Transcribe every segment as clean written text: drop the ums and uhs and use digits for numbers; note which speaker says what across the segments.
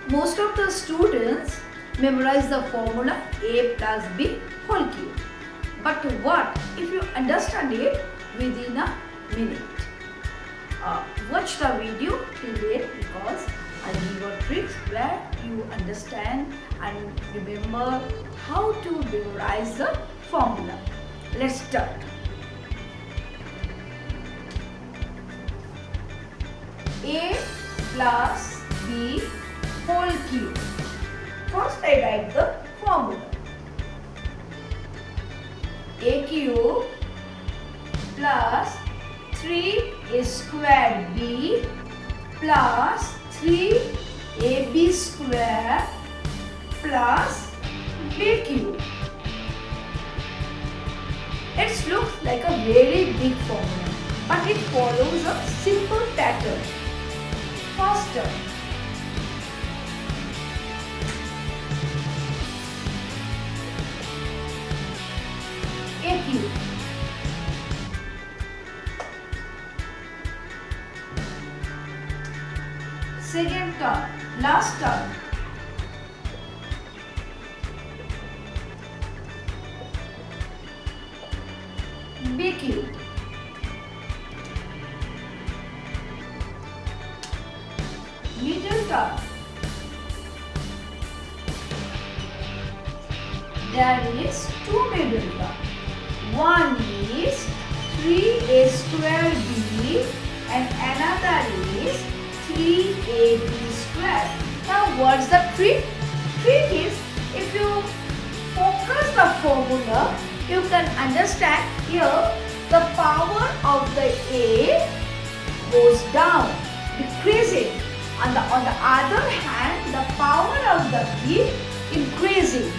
Speaker 1: Most of the students memorize the formula a plus b whole cube. But what if you understand it within a minute? Watch the video till the end because I give you tricks where you understand and remember how to memorize the formula. Let's start. A plus b whole cube. First I write the formula. A cube plus 3a square b plus 3ab square plus b cube. It looks like a very big formula, but it follows a simple pattern. First term, a cube. Second term, last term, b cube. Middle term, there is two middle term. One is 3a square b and another is 3ab square. Now what's the trick? Trick is if you focus the formula, you can understand here the power of the a goes down, decreasing. On the other hand, the power of the b increasing.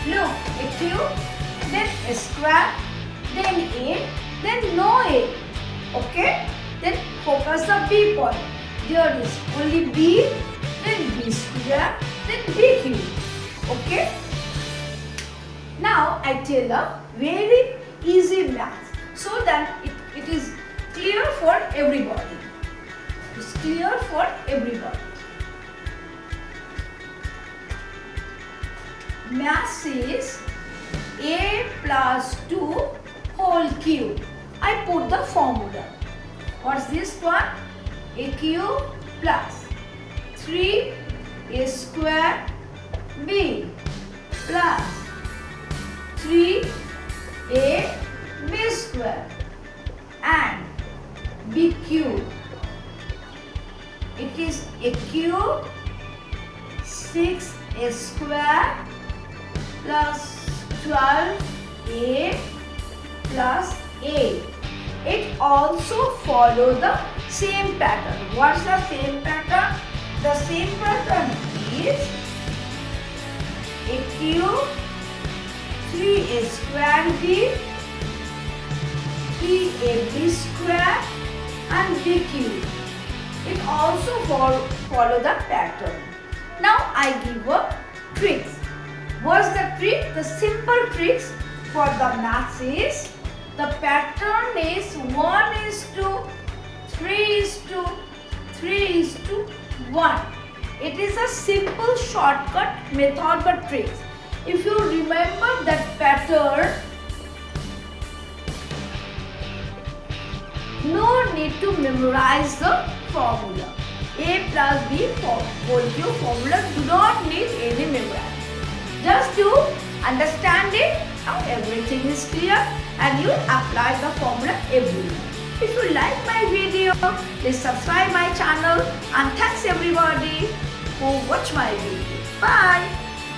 Speaker 1: Look, a cube, then a square, then a, then no a. Okay? Then focus the b point. There is only b, then b square, then b cube. Okay? Now I tell a very easy math so that it is clear for everybody. It's clear for everybody. Math is a plus 2 whole cube. I put the formula. What's this one? A cube plus 3a square b plus 3a b square and b cube. It is a cube 6a square plus 12a plus a. It also follow the same pattern. What's the same pattern? The same pattern is a cube 3a square b 3ab square and b cube. It also follow the pattern. Now I give a tricks. What's the trick? The simple tricks for the maths is the pattern is 1:3:3:1. It is a simple shortcut method but tricks. If you remember that pattern, no need to memorize the formula. A plus b whole cube formula do not need any memorization. Just you understand it, now everything is clear and you apply the formula everywhere. If you like my video, please subscribe my channel and thanks everybody who watch my video. Bye.